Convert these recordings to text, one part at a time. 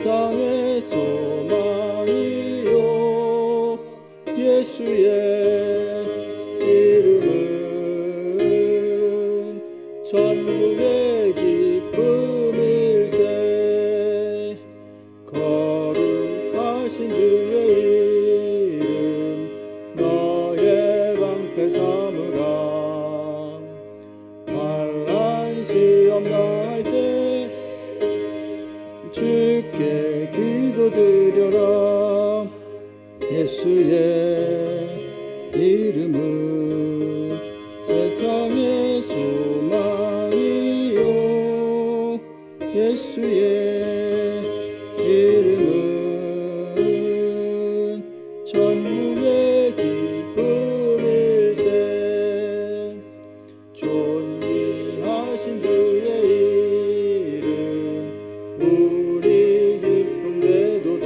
세상의 소망이요 예수의 이름은 천국의 기쁨일세. 거룩하신 주의 이름 너의 방패 삼으라. 환난 시험 당할 때 주께 기도드려라. 예수의 이름은 세상의 소망이요 예수의 이름은 천국의 기쁨일세. 존귀하신 주의 이름 우리 기쁨 되도다.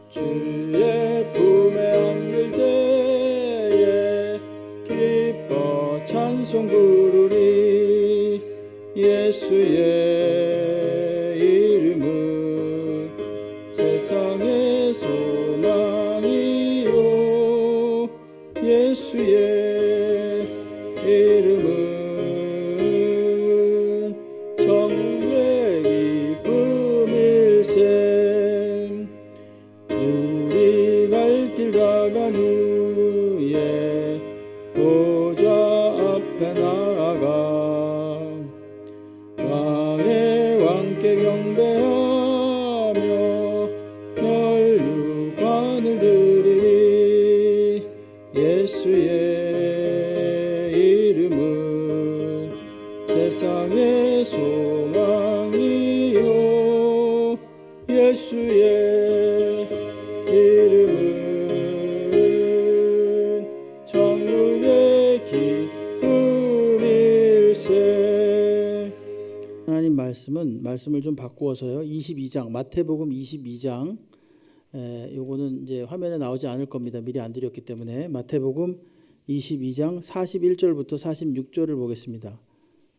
주의 품에 안길 때에 기뻐 찬송 부르리. 예수의 이름은 세상의 소망이요 예수의 이름은 천국의 기쁨일세. 우리 갈 길 다 간 후에 보좌 앞에 나아가 왕의 왕께 경배하며 혈육관을 드리리. 예수의 이름은 세상의 소망이요 예수의 이름은 천국의 기쁨일세. 하나님 말씀을 좀 바꾸어서요. 22장 마태복음 22장 요거는 이제 화면에 나오지 않을 겁니다. 미리 안 드렸기 때문에 마태복음 22장 41절부터 46절을 보겠습니다.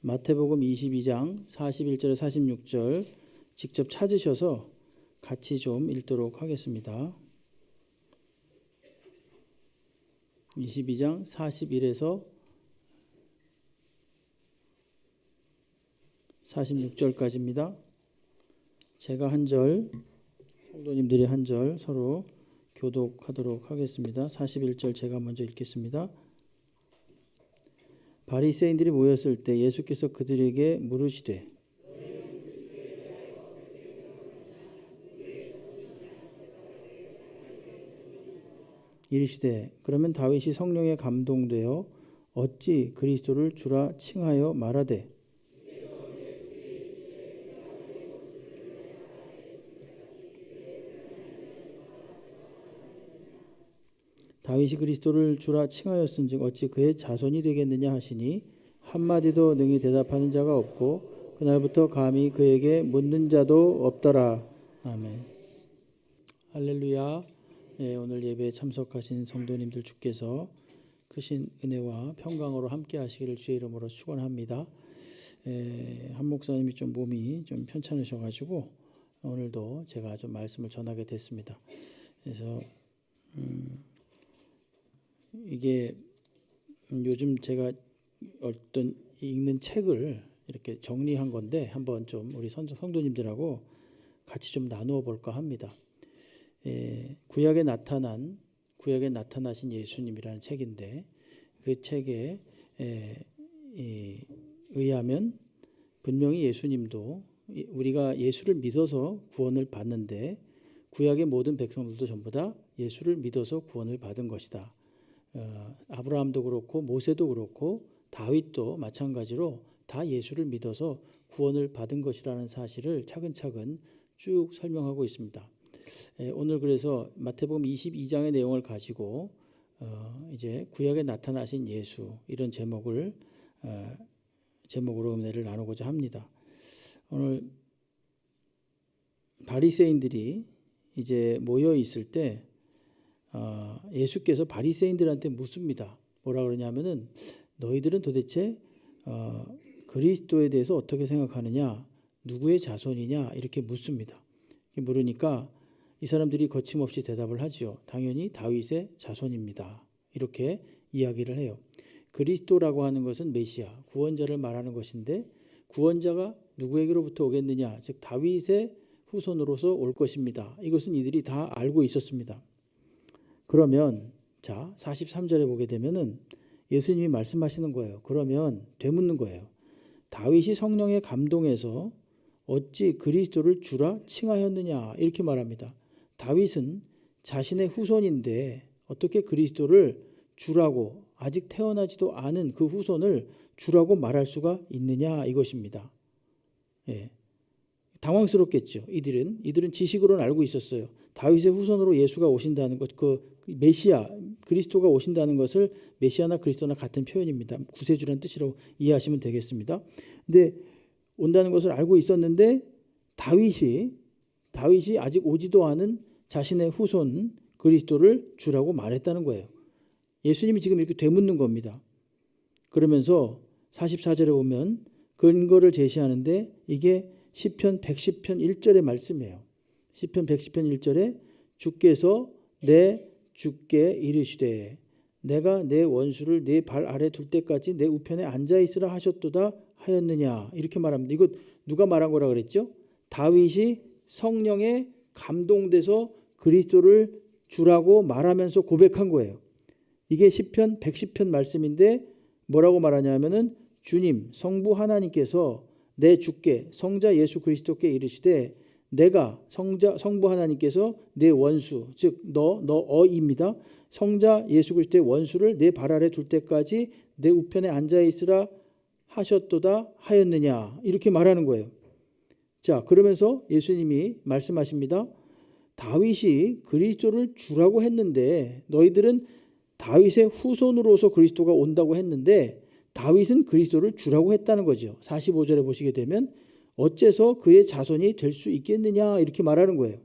마태복음 22장 41절 46절 직접 찾으셔서 같이 좀 읽도록 하겠습니다. 22장 41에서 46절까지입니다. 제가 한 절, 성도님들이 한 절 서로 교독하도록 하겠습니다. 41절 제가 먼저 읽겠습니다. 바리새인들이 모였을 때 예수께서 그들에게 물으시되 이르시되 그러면 다윗이 성령에 감동되어 어찌 그리스도를 주라 칭하여 말하되 다윗이 그리스도를 주라 칭하였은즉 어찌 그의 자손이 되겠느냐 하시니 한마디도 능히 대답하는 자가 없고 그날부터 감히 그에게 묻는 자도 없더라. 아멘. 할렐루야. 네, 오늘 예배에 참석하신 성도님들 주께서 크신 은혜와 평강으로 함께 하시기를 주의 이름으로 축원합니다. 한 목사님이 좀 몸이 좀 편찮으셔가지고 오늘도 제가 좀 말씀을 전하게 됐습니다. 그래서 이게 요즘 제가 어떤 읽는 책을 이렇게 정리한 건데 한번 좀 우리 성도님들하고 같이 좀 나누어 볼까 합니다. 구약에 나타나신 예수님이라는 책인데 그 책에 의하면 분명히 예수님도 우리가 예수를 믿어서 구원을 받는데 구약의 모든 백성들도 전부 다 예수를 믿어서 구원을 받은 것이다. 아브라함도 그렇고 모세도 그렇고 다윗도 마찬가지로 다 예수를 믿어서 구원을 받은 것이라는 사실을 차근차근 쭉 설명하고 있습니다. 오늘 그래서 마태복음 22장의 내용을 가지고 이제 구약에 나타나신 예수 이런 제목으로 은혜를 나누고자 합니다. 오늘 바리새인들이 이제 모여 있을 때 예수께서 바리새인들한테 묻습니다. 뭐라 그러냐면은 너희들은 도대체 그리스도에 대해서 어떻게 생각하느냐? 누구의 자손이냐 이렇게 묻습니다. 물으니까 이 사람들이 거침없이 대답을 하지요. 당연히 다윗의 자손입니다. 이렇게 이야기를 해요. 그리스도라고 하는 것은 메시아, 구원자를 말하는 것인데 구원자가 누구에게로부터 오겠느냐, 즉 다윗의 후손으로서 올 것입니다. 이것은 이들이 다 알고 있었습니다. 그러면 자 43절에 보게 되면은 예수님이 말씀하시는 거예요. 그러면 되묻는 거예요. 다윗이 성령에 감동해서 어찌 그리스도를 주라 칭하였느냐 이렇게 말합니다. 다윗은 자신의 후손인데 어떻게 그리스도를 주라고, 아직 태어나지도 않은 그 후손을 주라고 말할 수가 있느냐 이것입니다. 예. 당황스럽겠죠. 이들은 지식으로는 알고 있었어요. 다윗의 후손으로 예수가 오신다는 것, 그 메시아 그리스도가 오신다는 것을 메시아나 그리스도나 같은 표현입니다. 구세주라는 뜻이라고 이해하시면 되겠습니다. 근데 온다는 것을 알고 있었는데 다윗이 아직 오지도 않은 자신의 후손 그리스도를 주라고 말했다는 거예요. 예수님이 지금 이렇게 되묻는 겁니다. 그러면서 44절에 보면 근거를 제시하는데 이게 시편 110편 1절의 말씀이에요. 시편 110편 1절에 주께서 내 주께 이르시되 내가 내 원수를 네 발 아래 둘 때까지 내 우편에 앉아 있으라 하셨도다 하였느냐 이렇게 말합니다. 이거 누가 말한 거라 그랬죠? 다윗이 성령에 감동돼서 그리스도를 주라고 말하면서 고백한 거예요. 이게 시편 110편 말씀인데 뭐라고 말하냐면은 주님 성부 하나님께서 내 주께 성자 예수 그리스도께 이르시되 내가 성부 하나님께서 내 원수 즉 너입니다. 성자 예수 그리스도의 원수를 내 발 아래 둘 때까지 내 우편에 앉아 있으라 하셨도다 하였느냐 이렇게 말하는 거예요. 자 그러면서 예수님이 말씀하십니다. 다윗이 그리스도를 주라고 했는데 너희들은 다윗의 후손으로서 그리스도가 온다고 했는데 다윗은 그리스도를 주라고 했다는 거죠. 45절에 보시게 되면 어째서 그의 자손이 될 수 있겠느냐 이렇게 말하는 거예요.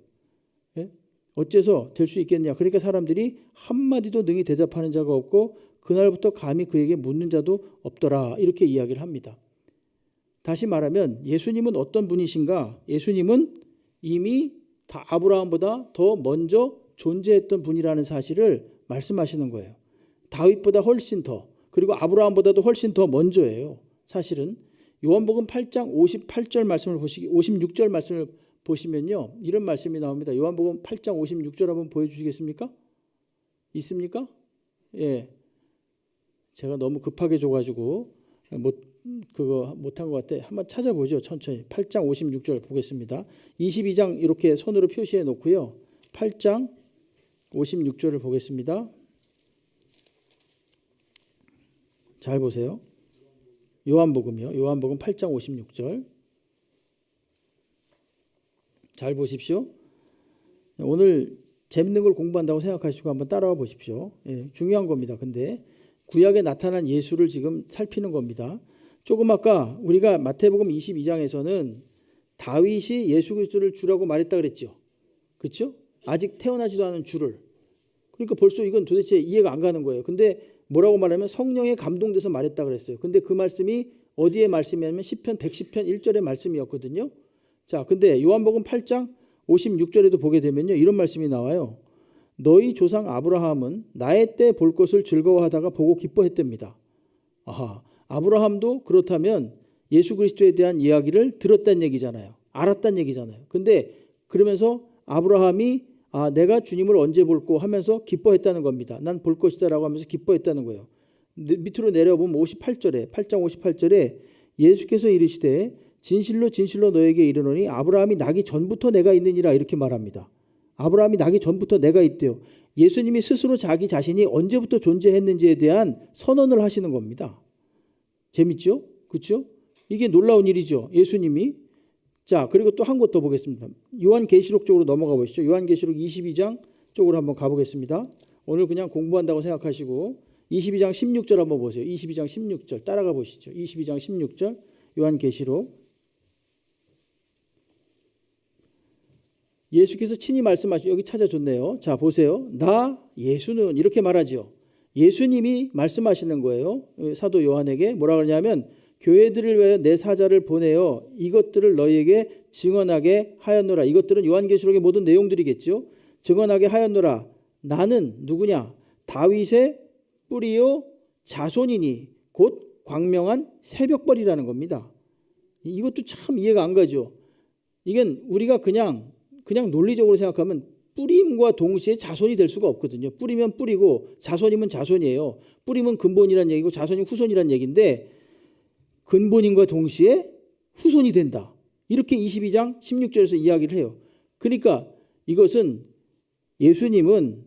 예? 어째서 될 수 있겠느냐. 그러니까 사람들이 한마디도 능히 대답하는 자가 없고 그날부터 감히 그에게 묻는 자도 없더라 이렇게 이야기를 합니다. 다시 말하면 예수님은 어떤 분이신가? 예수님은 이미 다 아브라함보다 더 먼저 존재했던 분이라는 사실을 말씀하시는 거예요. 다윗보다 훨씬 더, 그리고 아브라함보다도 훨씬 더 먼저예요. 사실은 요한복음 8장 58절 말씀을 56절 말씀을 보시면요. 이런 말씀이 나옵니다. 요한복음 8장 56절 한번 보여주시겠습니까? 있습니까? 예. 제가 너무 급하게 줘가지고 못한 것 같아. 한번 찾아보죠. 천천히. 8장 56절 보겠습니다. 22장 이렇게 손으로 표시해 놓고요. 8장 56절을 보겠습니다. 잘 보세요. 요한복음이요. 요한복음 8장 56절. 잘 보십시오. 오늘 재밌는 걸 공부한다고 생각하시고 한번 따라와 보십시오. 예, 중요한 겁니다. 근데 구약에 나타난 예수를 지금 살피는 겁니다. 조금 아까 우리가 마태복음 22장에서는 다윗이 예수 그리스도를 주라고 말했다 그랬죠. 그렇죠? 아직 태어나지도 않은 주를. 그러니까 벌써 이건 도대체 이해가 안 가는 거예요. 근데 뭐라고 말하면 성령에 감동돼서 말했다 그랬어요. 근데 그 말씀이 어디에 말씀이냐면 시편 110편 1절의 말씀이었거든요. 자, 근데 요한복음 8장 56절에도 보게 되면요. 이런 말씀이 나와요. 너희 조상 아브라함은 나의 때 볼 것을 즐거워하다가 보고 기뻐했답니다. 아하, 아브라함도 그렇다면 예수 그리스도에 대한 이야기를 들었다는 얘기잖아요. 알았다는 얘기잖아요. 근데 그러면서 아브라함이 내가 주님을 언제 볼꼬 하면서 기뻐했다는 겁니다. 난 볼 것이다라고 하면서 기뻐했다는 거예요. 밑으로 내려보면 58절에 8장 58절에 예수께서 이르시되 진실로 진실로 너에게 이르노니 아브라함이 나기 전부터 내가 있느니라 이렇게 말합니다. 아브라함이 나기 전부터 내가 있대요. 예수님이 스스로 자기 자신이 언제부터 존재했는지에 대한 선언을 하시는 겁니다. 재밌죠? 그렇죠? 이게 놀라운 일이죠. 예수님이. 자, 그리고 또 한 곳 더 보겠습니다. 요한계시록 쪽으로 넘어가 보시죠. 요한계시록 22장 쪽으로 한번 가보겠습니다. 오늘 그냥 공부한다고 생각하시고 22장 16절 한번 보세요. 22장 16절 따라가 보시죠. 22장 16절 요한계시록. 예수께서 친히 말씀하시죠. 여기 찾아줬네요. 자, 보세요. 나 예수는 이렇게 말하죠. 예수님이 말씀하시는 거예요. 사도 요한에게 뭐라 그러냐면 교회들을 위하여 내 사자를 보내어 이것들을 너희에게 증언하게 하였노라. 이것들은 요한계시록의 모든 내용들이겠죠. 증언하게 하였노라. 나는 누구냐? 다윗의 뿌리요 자손이니 곧 광명한 새벽벌이라는 겁니다. 이것도 참 이해가 안 가죠. 이건 우리가 그냥 논리적으로 생각하면 뿌림과 동시에 자손이 될 수가 없거든요. 뿌리면 뿌리고 자손이면 자손이에요. 뿌리면 근본이란 얘기고 자손이 후손이란 얘기인데 근본인과 동시에 후손이 된다. 이렇게 22장 16절에서 이야기를 해요. 그러니까 이것은 예수님은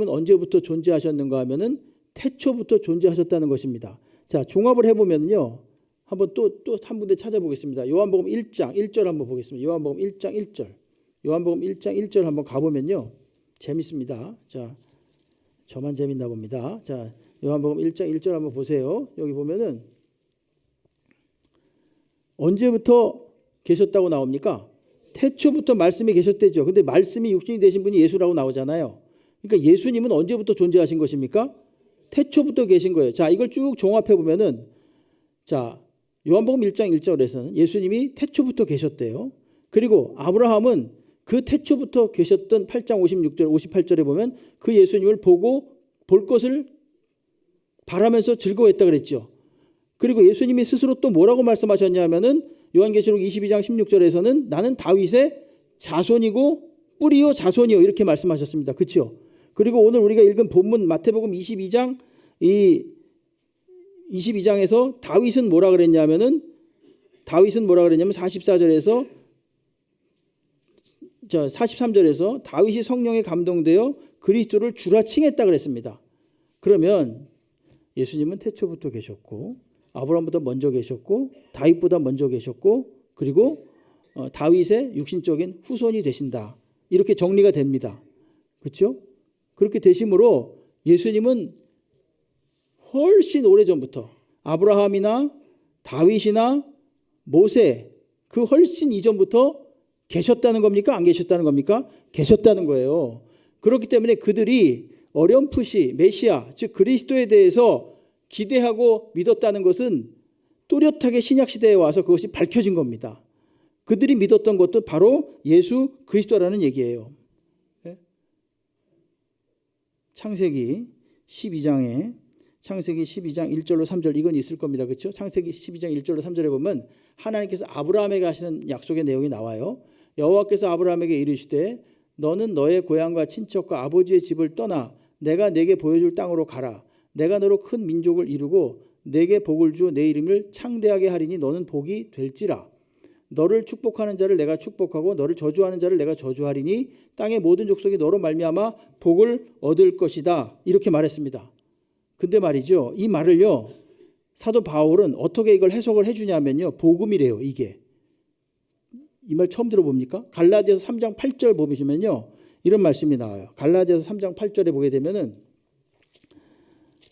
언제부터 존재하셨는가 하면은 태초부터 존재하셨다는 것입니다. 자, 종합을 해보면요. 한번 또 한 군데 찾아보겠습니다. 요한복음 1장 1절 한번 보겠습니다. 요한복음 1장 1절. 요한복음 1장 1절 한번 가보면요. 재밌습니다. 자, 저만 재밌나 봅니다. 자, 요한복음 1장 1절 한번 보세요. 여기 보면은 언제부터 계셨다고 나옵니까? 태초부터 말씀이 계셨대죠. 근데 말씀이 육신이 되신 분이 예수라고 나오잖아요. 그러니까 예수님은 언제부터 존재하신 것입니까? 태초부터 계신 거예요. 자, 이걸 쭉 종합해 보면은 자, 요한복음 1장 1절에서는 예수님이 태초부터 계셨대요. 그리고 아브라함은 그 태초부터 계셨던 8장 56절 58절에 보면 그 예수님을 보고 볼 것을 바라면서 즐거워했다 그랬죠. 그리고 예수님이 스스로 또 뭐라고 말씀하셨냐면은 요한계시록 22장 16절에서는 나는 다윗의 자손이고 뿌리요 자손이요 이렇게 말씀하셨습니다. 그렇죠? 그리고 오늘 우리가 읽은 본문 마태복음 22장에서 다윗은 뭐라 그랬냐면 44절에서 43절에서 다윗이 성령에 감동되어 그리스도를 주라 칭했다 그랬습니다. 그러면 예수님은 태초부터 계셨고 아브라함보다 먼저 계셨고 다윗보다 먼저 계셨고 그리고 다윗의 육신적인 후손이 되신다. 이렇게 정리가 됩니다. 그렇죠? 그렇게 되심으로 예수님은 훨씬 오래전부터 아브라함이나 다윗이나 모세 그 훨씬 이전부터 계셨다는 겁니까? 안 계셨다는 겁니까? 계셨다는 거예요. 그렇기 때문에 그들이 어렴풋이 메시아 즉 그리스도에 대해서 기대하고 믿었다는 것은 또렷하게 신약시대에 와서 그것이 밝혀진 겁니다. 그들이 믿었던 것도 바로 예수 그리스도라는 얘기예요. 창세기 12장 1절로 3절 이건 있을 겁니다. 그렇죠? 창세기 12장 1절로 3절에 보면 하나님께서 아브라함에게 하시는 약속의 내용이 나와요. 여호와께서 아브라함에게 이르시되 너는 너의 고향과 친척과 아버지의 집을 떠나 내가 내게 보여줄 땅으로 가라. 내가 너로 큰 민족을 이루고 내게 복을 주어 내 이름을 창대하게 하리니 너는 복이 될지라. 너를 축복하는 자를 내가 축복하고 너를 저주하는 자를 내가 저주하리니 땅의 모든 족속이 너로 말미암아 복을 얻을 것이다. 이렇게 말했습니다. 근데 말이죠. 이 말을요. 사도 바울은 어떻게 이걸 해석을 해주냐면요. 복음이래요. 이게. 이 말 처음 들어봅니까? 갈라디아서 3장 8절 보시면요. 이런 말씀이 나와요. 갈라디아서 3장 8절에 보게 되면은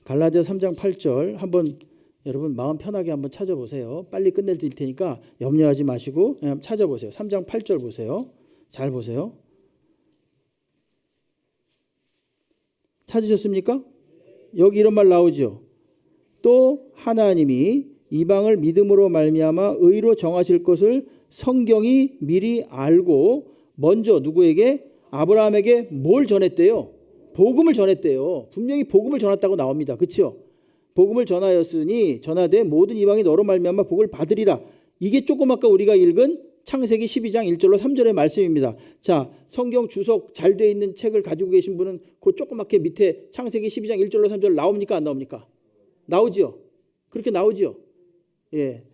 갈라디아서 3장 8절 한번 여러분 마음 편하게 한번 찾아보세요. 빨리 끝낼 테니까 염려하지 마시고 그냥 찾아보세요. 3장 8절 보세요. 잘 보세요. 찾으셨습니까? 여기 이런 말 나오죠. 또 하나님이 이방을 믿음으로 말미암아 의로 정하실 것을 성경이 미리 알고 먼저 누구에게? 아브라함에게 뭘 전했대요? 복음을 전했대요. 분명히 복음을 전했다고 나옵니다. 그렇죠? 복음을 전하되 모든 이방이 너로 말미암아 복을 받으리라. 이게 조금 아까 우리가 읽은 창세기 12장 1절로 3절의 말씀입니다. 자, 성경 주석 잘 돼 있는 책을 가지고 계신 분은 그 조그맣게 밑에 창세기 12장 1절로 3절 나옵니까? 안 나옵니까? 나오지요. 그렇게 나오지요. 예.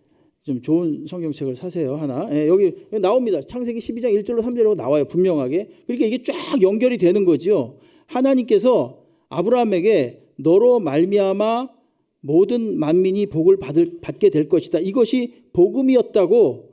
좀 좋은 성경책을 사세요. 하나. 예, 여기 나옵니다. 창세기 12장 1절로 3절로 나와요. 분명하게. 그러니까 이게 쫙 연결이 되는 거죠. 하나님께서 아브라함에게 너로 말미암아 모든 만민이 복을 받게 될 것이다. 이것이 복음이었다고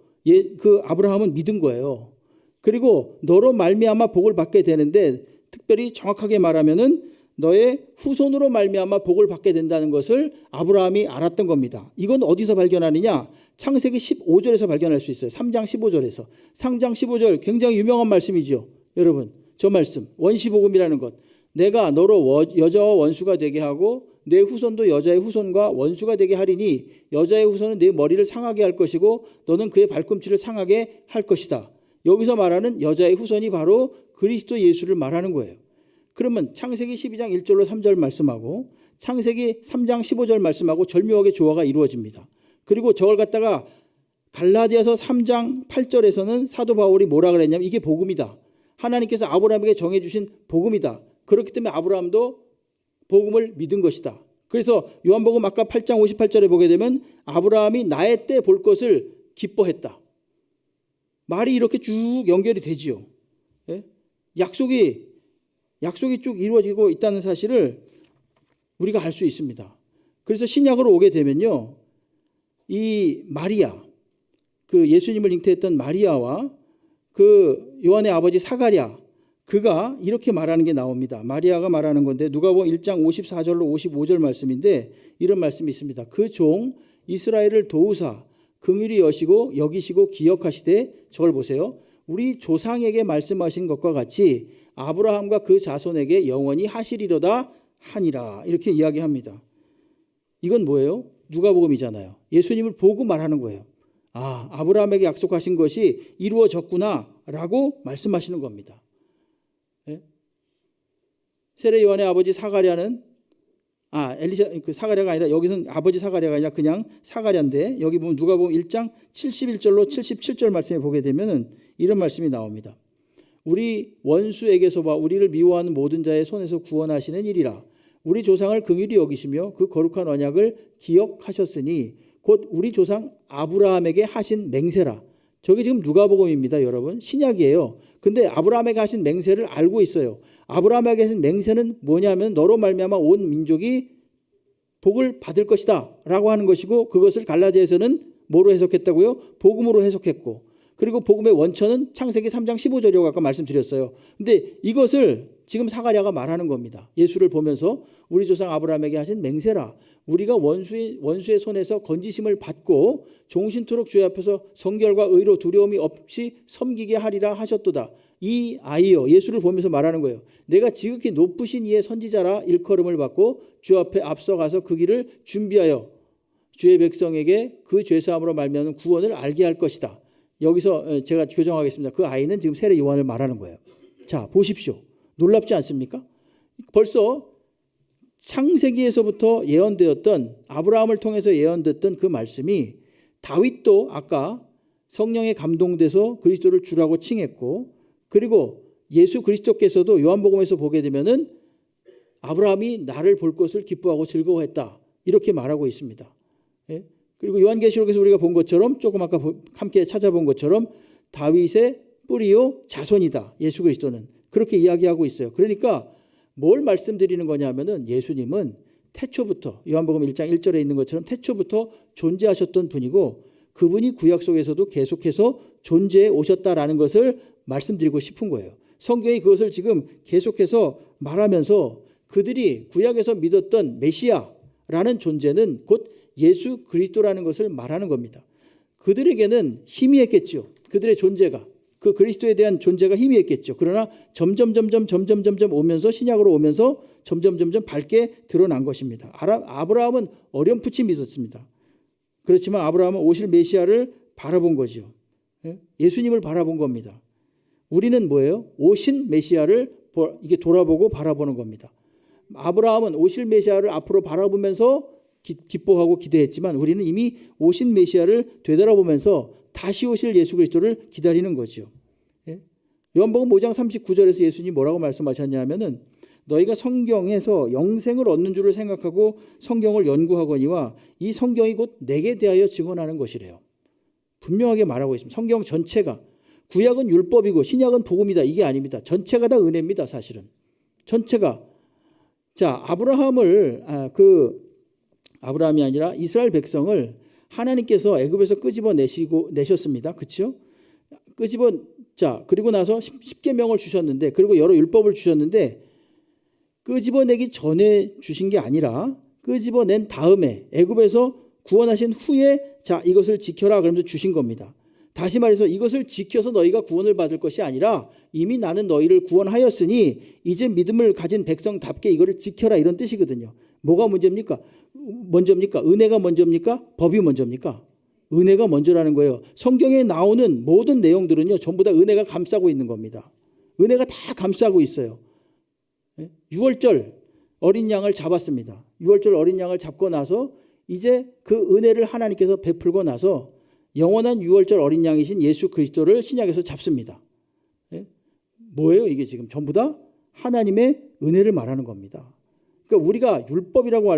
그 아브라함은 믿은 거예요. 그리고 너로 말미암아 복을 받게 되는데 특별히 정확하게 말하면은 너의 후손으로 말미암아 복을 받게 된다는 것을 아브라함이 알았던 겁니다. 이건 어디서 발견하느냐? 창세기 15절에서 발견할 수 있어요. 3장 15절에서. 3장 15절 굉장히 유명한 말씀이죠. 여러분 저 말씀 원시복음이라는 것. 내가 너로 여자와 원수가 되게 하고 내 후손도 여자의 후손과 원수가 되게 하리니 여자의 후손은 내 머리를 상하게 할 것이고 너는 그의 발꿈치를 상하게 할 것이다. 여기서 말하는 여자의 후손이 바로 그리스도 예수를 말하는 거예요. 그러면 창세기 12장 1절로 3절 말씀하고 창세기 3장 15절 말씀하고 절묘하게 조화가 이루어집니다. 그리고 저걸 갖다가 갈라디아서 3장 8절에서는 사도 바울이 뭐라 그랬냐면 이게 복음이다. 하나님께서 아브라함에게 정해주신 복음이다. 그렇기 때문에 아브라함도 복음을 믿은 것이다. 그래서 요한복음 아까 8장 58절에 보게 되면 아브라함이 나의 때 볼 것을 기뻐했다. 말이 이렇게 쭉 연결이 되지요. 예? 약속이 쭉 이루어지고 있다는 사실을 우리가 알 수 있습니다. 그래서 신약으로 오게 되면요, 이 마리아, 그 예수님을 잉태했던 마리아와 그 요한의 아버지 사가랴, 그가 이렇게 말하는 게 나옵니다. 마리아가 말하는 건데 누가복음 1장 54절로 55절 말씀인데 이런 말씀이 있습니다. 그 종 이스라엘을 도우사 긍휼히 여기시고 기억하시되, 저걸 보세요. 우리 조상에게 말씀하신 것과 같이 아브라함과 그 자손에게 영원히 하시리로다 하니라. 이렇게 이야기합니다. 이건 뭐예요? 누가복음이잖아요. 예수님을 보고 말하는 거예요. 아, 아브라함에게 약속하신 것이 이루어졌구나라고 말씀하시는 겁니다. 예? 세례 요한의 아버지 사가랴는 엘리사 그 사가랴가 아니라 여기서는 아버지 사가랴가 아니라 그냥 사가랴인데 여기 보면 누가복음 1장 71절로 77절 말씀에 보게 되면은 이런 말씀이 나옵니다. 우리 원수에게서와 우리를 미워하는 모든 자의 손에서 구원하시는 일이라. 우리 조상을 긍휼히 여기시며 그 거룩한 언약을 기억하셨으니 곧 우리 조상 아브라함에게 하신 맹세라. 저게 지금 누가복음입니다, 여러분. 신약이에요. 근데 아브라함에게 하신 맹세를 알고 있어요. 아브라함에게 하신 맹세는 뭐냐면 너로 말미암아 온 민족이 복을 받을 것이다 라고 하는 것이고, 그것을 갈라디아에서는 뭐로 해석했다고요? 복음으로 해석했고, 그리고 복음의 원천은 창세기 3장 15절이라고 아까 말씀드렸어요. 근데 이것을 지금 사가랴가 말하는 겁니다. 예수를 보면서 우리 조상 아브라함에게 하신 맹세라. 우리가 원수의 손에서 건지심을 받고 종신토록 주의 앞에서 성결과 의로 두려움이 없이 섬기게 하리라 하셨도다. 이 아이요, 예수를 보면서 말하는 거예요. 내가 지극히 높으신 이의 선지자라 일컬음을 받고 주 앞에 앞서가서 그 길을 준비하여 주의 백성에게 그 죄사함으로 말미암는 구원을 알게 할 것이다. 여기서 제가 교정하겠습니다. 그 아이는 지금 세례 요한을 말하는 거예요. 자, 보십시오. 놀랍지 않습니까? 벌써 창세기에서부터 예언되었던, 아브라함을 통해서 예언됐던 그 말씀이 다윗도 아까 성령에 감동돼서 그리스도를 주라고 칭했고, 그리고 예수 그리스도께서도 요한복음에서 보게 되면은 아브라함이 나를 볼 것을 기뻐하고 즐거워했다 이렇게 말하고 있습니다. 예? 그리고 요한계시록에서 우리가 본 것처럼, 조금 아까 함께 찾아본 것처럼 다윗의 뿌리요 자손이다, 예수 그리스도는. 그렇게 이야기하고 있어요. 그러니까 뭘 말씀드리는 거냐면은 예수님은 태초부터, 요한복음 1장 1절에 있는 것처럼 태초부터 존재하셨던 분이고, 그분이 구약 속에서도 계속해서 존재해 오셨다라는 것을 말씀드리고 싶은 거예요. 성경이 그것을 지금 계속해서 말하면서 그들이 구약에서 믿었던 메시아라는 존재는 곧 예수 그리스도라는 것을 말하는 겁니다. 그들에게는 희미했겠죠. 그들의 존재가, 그 그리스도에 대한 존재가 희미했겠죠. 그러나 점점 오면서, 신약으로 오면서 점점 밝게 드러난 것입니다. 아브라함은 어렴풋이 믿었습니다. 그렇지만 아브라함은 오실 메시아를 바라본 거죠. 예수님을 바라본 겁니다. 우리는 뭐예요? 오신 메시아를 이게 돌아보고 바라보는 겁니다. 아브라함은 오실 메시아를 앞으로 바라보면서 기뻐하고 기대했지만 우리는 이미 오신 메시아를 되돌아보면서 다시 오실 예수 그리스도를 기다리는 거죠. 예? 요한복음 5장 39절에서 예수님이 뭐라고 말씀하셨냐면은 너희가 성경에서 영생을 얻는 줄을 생각하고 성경을 연구하거니와 이 성경이 곧 내게 대하여 증언하는 것이래요. 분명하게 말하고 있습니다. 성경 전체가, 구약은 율법이고 신약은 복음이다, 이게 아닙니다. 전체가 다 은혜입니다. 사실은 전체가. 자, 아브라함이 아니라 이스라엘 백성을 하나님께서 애굽에서 끄집어 내셨습니다. 그렇죠? 그리고 나서 10계명을 주셨는데, 그리고 여러 율법을 주셨는데, 끄집어내기 전에 주신 게 아니라 끄집어낸 다음에 애굽에서 구원하신 후에 자, 이것을 지켜라 그러면서 주신 겁니다. 다시 말해서 이것을 지켜서 너희가 구원을 받을 것이 아니라 이미 나는 너희를 구원하였으니 이제 믿음을 가진 백성답게 이거를 지켜라, 이런 뜻이거든요. 뭐가 문제입니까? 은혜가 먼저입니까? 법이 먼저입니까? 은혜가 먼저라는 거예요. 성경에 나오는 모든 내용들은요, 전부 다 은혜가 감싸고 있는 겁니다. 은혜가 다 감싸고 있어요. 6월절 어린 양을 잡았습니다. 6월절 어린 양을 잡고 나서 이제 그 은혜를 하나님께서 베풀고 나서 영원한 6월절 어린 양이신 예수 그리스도를 신약에서 잡습니다. 뭐예요? 이게 지금 전부 다 하나님의 은혜를 말하는 겁니다. 그러니까 우리가 율법이라고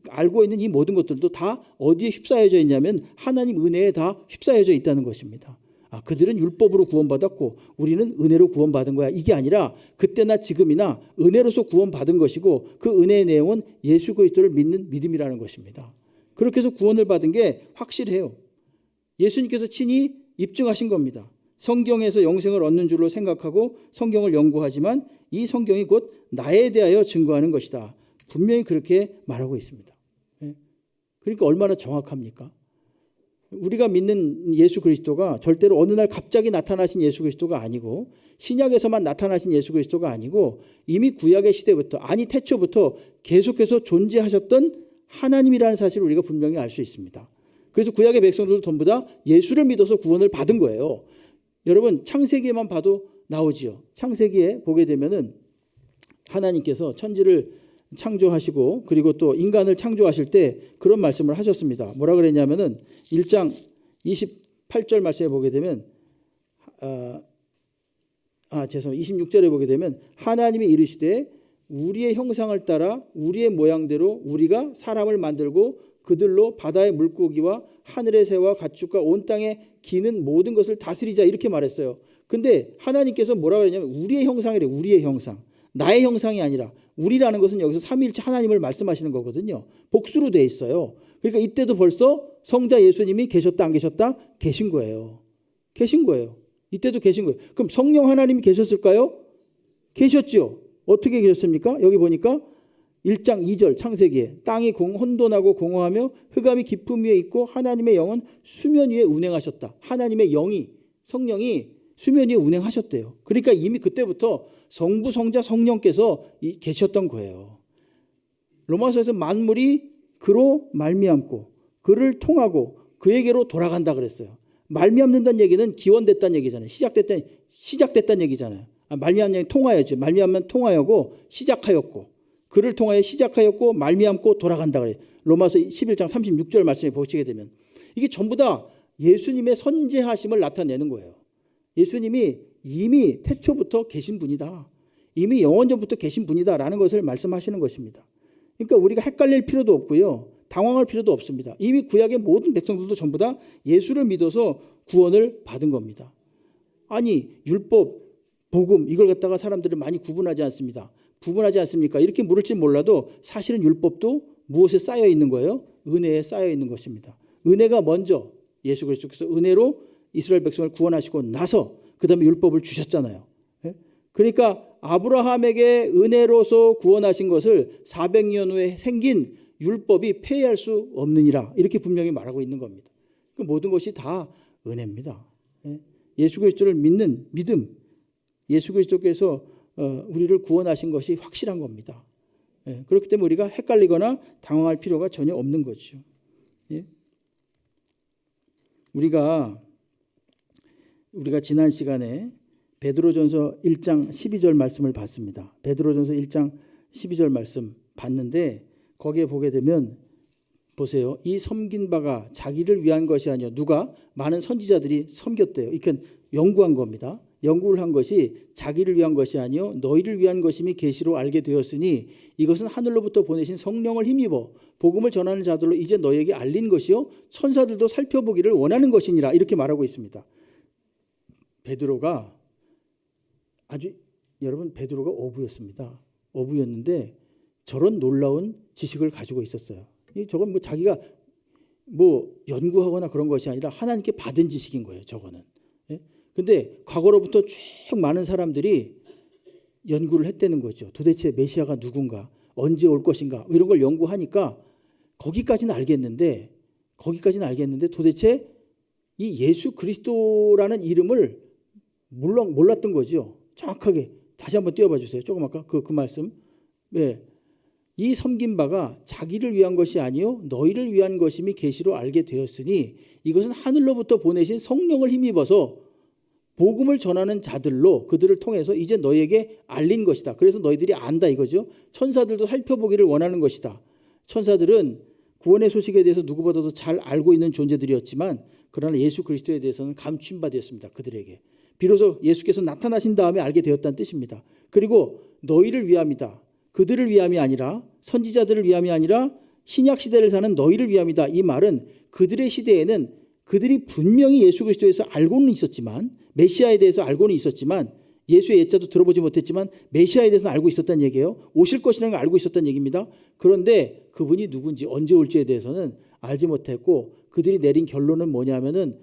알고 있는 이 모든 것들도 다 어디에 휩싸여져 있냐면 하나님 은혜에 다 휩싸여져 있다는 것입니다. 그들은 율법으로 구원받았고 우리는 은혜로 구원받은 거야. 이게 아니라 그때나 지금이나 은혜로서 구원받은 것이고 그 은혜의 내용은 예수 그리스도를 믿는 믿음이라는 것입니다. 그렇게 해서 구원을 받은 게 확실해요. 예수님께서 친히 입증하신 겁니다. 성경에서 영생을 얻는 줄로 생각하고 성경을 연구하지만 이 성경이 곧 나에 대하여 증거하는 것이다. 분명히 그렇게 말하고 있습니다. 그러니까 얼마나 정확합니까? 우리가 믿는 예수 그리스도가 절대로 어느 날 갑자기 나타나신 예수 그리스도가 아니고 신약에서만 나타나신 예수 그리스도가 아니고 이미 구약의 시대부터 태초부터 계속해서 존재하셨던 하나님이라는 사실을 우리가 분명히 알 수 있습니다. 그래서 구약의 백성들도 전부 다 예수를 믿어서 구원을 받은 거예요. 여러분 창세기에만 봐도 나오지요. 창세기에 보게 되면은 하나님께서 천지를 창조하시고 그리고 또 인간을 창조하실 때 그런 말씀을 하셨습니다. 뭐라 그랬냐면은 1장 28절 말씀에 보게 되면 26절에 보게 되면 하나님이 이르시되 우리의 형상을 따라 우리의 모양대로 우리가 사람을 만들고 그들로 바다의 물고기와 하늘의 새와 가축과 온 땅에 기는 모든 것을 다스리자 이렇게 말했어요. 근데 하나님께서 뭐라 그랬냐면 우리의 형상이래. 우리의 형상. 나의 형상이 아니라 우리라는 것은 여기서 삼위일체 하나님을 말씀하시는 거거든요. 복수로 돼 있어요. 그러니까 이때도 벌써 성자 예수님이 계셨다 안 계셨다? 계신 거예요. 계신 거예요. 이때도 계신 거예요. 그럼 성령 하나님이 계셨을까요? 계셨죠. 어떻게 계셨습니까? 여기 보니까 1장 2절 창세기에 땅이 혼돈하고 공허하며 흑암이 깊음 위에 있고 하나님의 영은 수면 위에 운행하셨다. 하나님의 영이 성령이 수면 위에 운행하셨대요. 그러니까 이미 그때부터 성부 성자 성령께서 계셨던 거예요. 로마서에서 만물이 그로 말미암고 그를 통하고 그에게로 돌아간다 그랬어요. 말미암는다는 얘기는 기원됐다는 얘기잖아요. 시작됐다는 얘기잖아요. 말미암는 통하였죠. 말미암면 통하였고 시작하였고 그를 통하여 시작하였고 말미암고 돌아간다 그래요. 로마서 11장 36절 말씀에 보시게 되면 이게 전부 다 예수님의 선재하심을 나타내는 거예요. 예수님이 이미 태초부터 계신 분이다. 이미 영원전부터 계신 분이다라는 것을 말씀하시는 것입니다. 그러니까 우리가 헷갈릴 필요도 없고요. 당황할 필요도 없습니다. 이미 구약의 모든 백성들도 전부 다 예수를 믿어서 구원을 받은 겁니다. 아니 율법, 복음 이걸 갖다가 사람들은 많이 구분하지 않습니까? 이렇게 물을지 몰라도 사실은 율법도 무엇에 쌓여 있는 거예요? 은혜에 쌓여 있는 것입니다. 은혜가 먼저 예수 그리스도께서 은혜로 이스라엘 백성을 구원하시고 나서 그 다음에 율법을 주셨잖아요. 그러니까 아브라함에게 은혜로서 구원하신 것을 400년 후에 생긴 율법이 폐해할 수 없느니라 이렇게 분명히 말하고 있는 겁니다. 그 모든 것이 다 은혜입니다. 예수 그리스도를 믿는 믿음, 예수 그리스도께서 우리를 구원하신 것이 확실한 겁니다. 그렇기 때문에 우리가 헷갈리거나 당황할 필요가 전혀 없는 거죠. 우리가 지난 시간에 베드로전서 1장 12절 말씀을 봤습니다. 베드로전서 1장 12절 말씀 봤는데 거기에 보게 되면 보세요. 이 섬긴 바가 자기를 위한 것이 아니요 누가 많은 선지자들이 섬겼대요. 이렇게 연구한 겁니다. 연구를 한 것이 자기를 위한 것이 아니요 너희를 위한 것임이 계시로 알게 되었으니 이것은 하늘로부터 보내신 성령을 힘입어 복음을 전하는 자들로 이제 너희에게 알린 것이요 천사들도 살펴보기를 원하는 것이니라 이렇게 말하고 있습니다. 베드로가 베드로가 어부였습니다. 어부였는데 저런 놀라운 지식을 가지고 있었어요. 저건 자기가 연구하거나 그런 것이 아니라 하나님께 받은 지식인 거예요. 저거는. 근데 과거로부터 쭉 많은 사람들이 연구를 했다는 거죠. 도대체 메시아가 누군가, 언제 올 것인가 이런 걸 연구하니까 거기까지는 알겠는데 도대체 이 예수 그리스도라는 이름을 몰랐던 거죠. 정확하게 다시 한번 띄워봐 주세요. 조금 아까 그 말씀. 이 이 섬긴 바가 자기를 위한 것이 아니요 너희를 위한 것임이 계시로 알게 되었으니 이것은 하늘로부터 보내신 성령을 힘입어서 복음을 전하는 자들로 그들을 통해서 이제 너희에게 알린 것이다. 그래서 너희들이 안다 이거죠. 천사들도 살펴보기를 원하는 것이다. 천사들은 구원의 소식에 대해서 누구보다도 잘 알고 있는 존재들이었지만 그러나 예수 그리스도에 대해서는 감추임 바 되었습니다. 그들에게. 비로소 예수께서 나타나신 다음에 알게 되었다는 뜻입니다. 그리고 너희를 위함이다. 그들을 위함이 아니라 선지자들을 위함이 아니라 신약 시대를 사는 너희를 위함이다. 이 말은 그들의 시대에는 그들이 분명히 예수 그리스도에서 알고는 있었지만 메시아에 대해서 알고는 있었지만 예수의 예자도 들어보지 못했지만 메시아에 대해서는 알고 있었다는 얘기예요. 오실 것이라는 걸 알고 있었다는 얘기입니다. 그런데 그분이 누군지 언제 올지에 대해서는 알지 못했고 그들이 내린 결론은 뭐냐면은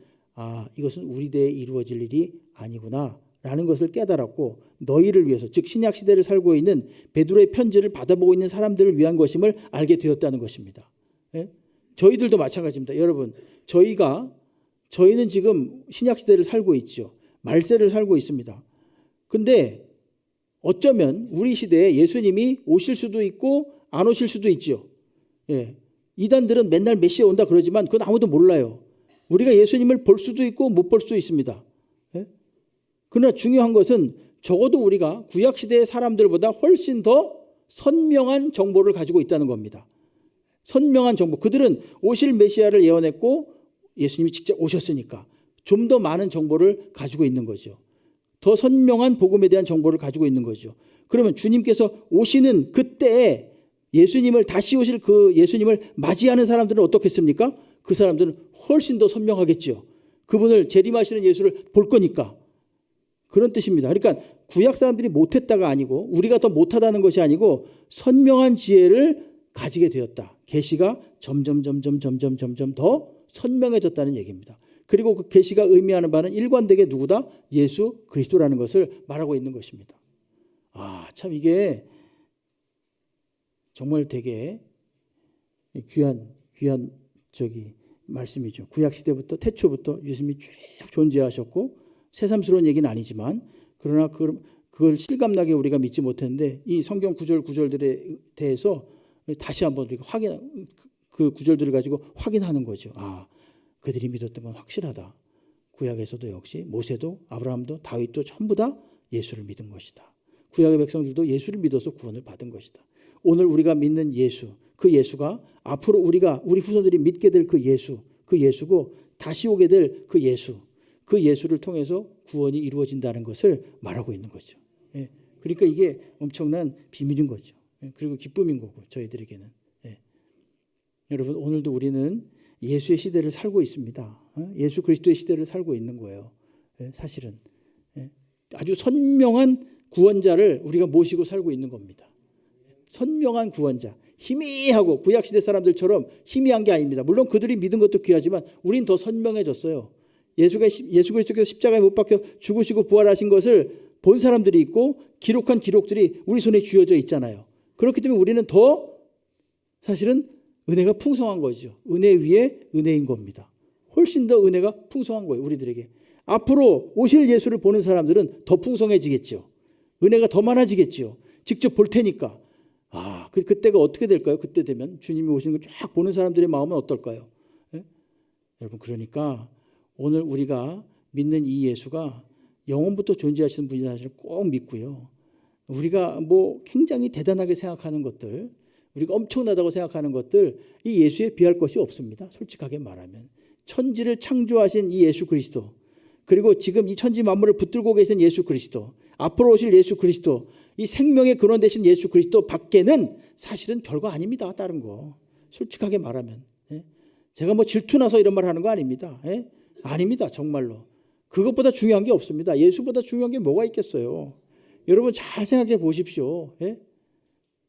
이것은 우리 대에 이루어질 일이 아니구나 라는 것을 깨달았고 너희를 위해서 즉 신약 시대를 살고 있는 베드로의 편지를 받아보고 있는 사람들을 위한 것임을 알게 되었다는 것입니다. 예? 저희들도 마찬가지입니다. 여러분 저희는 지금 신약 시대를 살고 있죠. 말세를 살고 있습니다. 근데 어쩌면 우리 시대에 예수님이 오실 수도 있고 안 오실 수도 있죠. 예. 이단들은 맨날 메시아 온다 그러지만 그건 아무도 몰라요. 우리가 예수님을 볼 수도 있고 못 볼 수도 있습니다. 예? 그러나 중요한 것은 적어도 우리가 구약시대의 사람들보다 훨씬 더 선명한 정보를 가지고 있다는 겁니다. 선명한 정보. 그들은 오실 메시아를 예언했고 예수님이 직접 오셨으니까 좀 더 많은 정보를 가지고 있는 거죠. 더 선명한 복음에 대한 정보를 가지고 있는 거죠. 그러면 주님께서 오시는 그때에 예수님을 다시 오실 그 예수님을 맞이하는 사람들은 어떻겠습니까? 그 사람들은 훨씬 더 선명하겠죠. 그분을 재림하시는 예수를 볼 거니까. 그런 뜻입니다. 그러니까 구약 사람들이 못했다가 아니고 우리가 더 못하다는 것이 아니고 선명한 지혜를 가지게 되었다. 계시가 점점 더 선명해졌다는 얘기입니다. 그리고 그 계시가 의미하는 바는 일관되게 누구다? 예수 그리스도라는 것을 말하고 있는 것입니다. 참 이게 정말 되게 귀한 말씀이죠. 구약 시대부터 태초부터 예수님이 쭉 존재하셨고 새삼스러운 얘기는 아니지만 그러나 그걸 실감나게 우리가 믿지 못했는데 이 성경 구절들에 대해서 다시 한번 우리가 그 구절들을 가지고 확인하는 거죠. 그들이 믿었던 건 확실하다. 구약에서도 역시 모세도 아브라함도 다윗도 전부 다 예수를 믿은 것이다. 구약의 백성들도 예수를 믿어서 구원을 받은 것이다. 오늘 우리가 믿는 예수, 그 예수가 앞으로 우리 후손들이 믿게 될 그 예수고 다시 오게 될 그 예수를 통해서 구원이 이루어진다는 것을 말하고 있는 거죠. 예. 그러니까 이게 엄청난 비밀인 거죠. 예. 그리고 기쁨인 거고 저희들에게는. 예. 여러분 오늘도 우리는 예수의 시대를 살고 있습니다. 예수 그리스도의 시대를 살고 있는 거예요. 예. 사실은 아주 선명한 구원자를 우리가 모시고 살고 있는 겁니다. 선명한 구원자. 희미하고 구약시대 사람들처럼 희미한 게 아닙니다. 물론 그들이 믿은 것도 귀하지만 우린 더 선명해졌어요. 예수 그리스도께서 십자가에 못 박혀 죽으시고 부활하신 것을 본 사람들이 있고 기록한 기록들이 우리 손에 쥐어져 있잖아요. 그렇기 때문에 우리는 더 사실은 은혜가 풍성한 거죠. 은혜 위에 은혜인 겁니다. 훨씬 더 은혜가 풍성한 거예요. 우리들에게. 앞으로 오실 예수를 보는 사람들은 더 풍성해지겠죠. 은혜가 더 많아지겠죠. 직접 볼 테니까. 그때가 어떻게 될까요? 그때 되면 주님이 오시는 걸 쫙 보는 사람들의 마음은 어떨까요? 예? 여러분 그러니까 오늘 우리가 믿는 이 예수가 영원부터 존재하시는 분이라는 사실을 꼭 믿고요. 우리가 굉장히 대단하게 생각하는 것들, 우리가 엄청나다고 생각하는 것들 이 예수에 비할 것이 없습니다. 솔직하게 말하면. 천지를 창조하신 이 예수 그리스도 그리고 지금 이 천지 만물을 붙들고 계신 예수 그리스도 앞으로 오실 예수 그리스도 이 생명의 근원 되신 예수 그리스도 밖에는 사실은 별거 아닙니다. 다른 거. 솔직하게 말하면. 제가 질투나서 이런 말 하는 거 아닙니다. 아닙니다. 정말로. 그것보다 중요한 게 없습니다. 예수보다 중요한 게 뭐가 있겠어요. 여러분 잘 생각해 보십시오.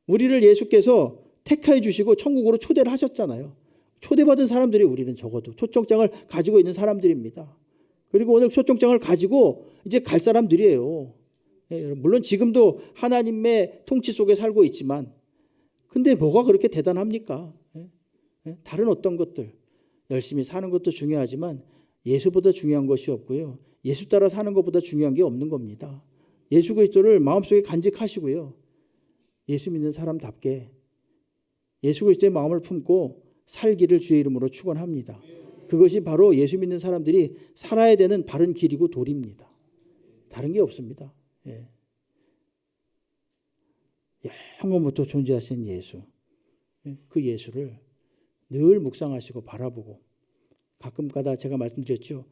우리를 예수께서 택하여 주시고 천국으로 초대를 하셨잖아요. 초대받은 사람들이 우리는 적어도 초청장을 가지고 있는 사람들입니다. 그리고 오늘 초청장을 가지고 이제 갈 사람들이에요. 물론 지금도 하나님의 통치 속에 살고 있지만 근데 뭐가 그렇게 대단합니까? 다른 어떤 것들 열심히 사는 것도 중요하지만 예수보다 중요한 것이 없고요. 예수 따라 사는 것보다 중요한 게 없는 겁니다. 예수 그리스도를 마음속에 간직하시고요. 예수 믿는 사람답게 예수 그리스도의 마음을 품고 살기를 주의 이름으로 축원합니다. 그것이 바로 예수 믿는 사람들이 살아야 되는 바른 길이고 도리입니다. 다른 게 없습니다. 예. 영원부터 존재하신 예수, 그 예수를 늘 묵상하시고 바라보고, 가끔가다 제가 말씀드렸죠.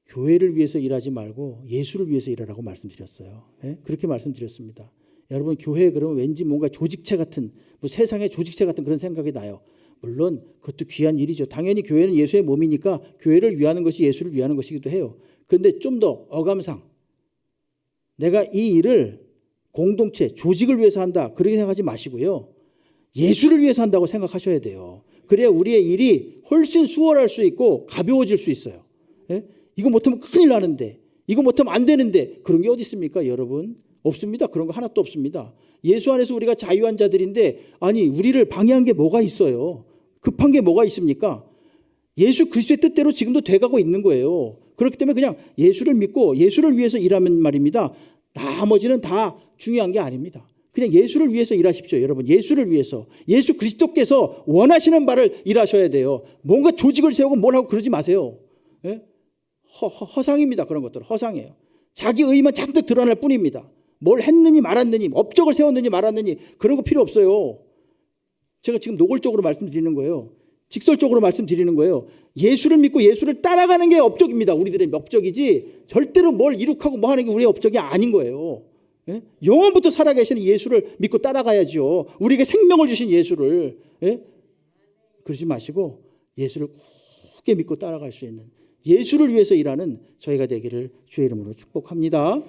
교회를 위해서 일하지 말고 예수를 위해서 일하라고 말씀드렸어요. 예? 그렇게 말씀드렸습니다. 여러분, 교회 그러면 왠지 뭔가 조직체 같은, 뭐 세상의 조직체 같은 그런 생각이 나요. 물론 그것도 귀한 일이죠. 당연히 교회는 예수의 몸이니까 교회를 위하는 것이 예수를 위하는 것이기도 해요. 그런데 좀 더 어감상, 내가 이 일을 공동체, 조직을 위해서 한다, 그렇게 생각하지 마시고요. 예수를 위해서 한다고 생각하셔야 돼요. 그래야 우리의 일이 훨씬 수월할 수 있고 가벼워질 수 있어요. 예? 이거 못하면 큰일 나는데, 이거 못하면 안 되는데, 그런 게 어디 있습니까, 여러분? 없습니다. 그런 거 하나도 없습니다. 예수 안에서 우리가 자유한 자들인데, 아니, 우리를 방해한 게 뭐가 있어요? 급한 게 뭐가 있습니까? 예수 그리스도의 뜻대로 지금도 돼가고 있는 거예요. 그렇기 때문에 그냥 예수를 믿고 예수를 위해서 일하면 말입니다. 나머지는 다 중요한 게 아닙니다. 그냥 예수를 위해서 일하십시오. 여러분, 예수를 위해서. 예수 그리스도께서 원하시는 바를 일하셔야 돼요. 뭔가 조직을 세우고 뭘 하고 그러지 마세요. 예? 허상입니다. 그런 것들은 허상이에요. 자기 의만 잔뜩 드러날 뿐입니다. 뭘 했느니 말았느니, 업적을 세웠느니 말았느니, 그런 거 필요 없어요. 제가 지금 노골적으로 말씀드리는 거예요. 직설적으로 말씀드리는 거예요. 예수를 믿고 예수를 따라가는 게 업적입니다. 우리들의 업적이지, 절대로 뭘 이룩하고 뭐 하는 게 우리의 업적이 아닌 거예요. 예? 영원부터 살아계시는 예수를 믿고 따라가야죠. 우리에게 생명을 주신 예수를. 예? 그러지 마시고 예수를 굳게 믿고 따라갈 수 있는, 예수를 위해서 일하는 저희가 되기를 주의 이름으로 축복합니다.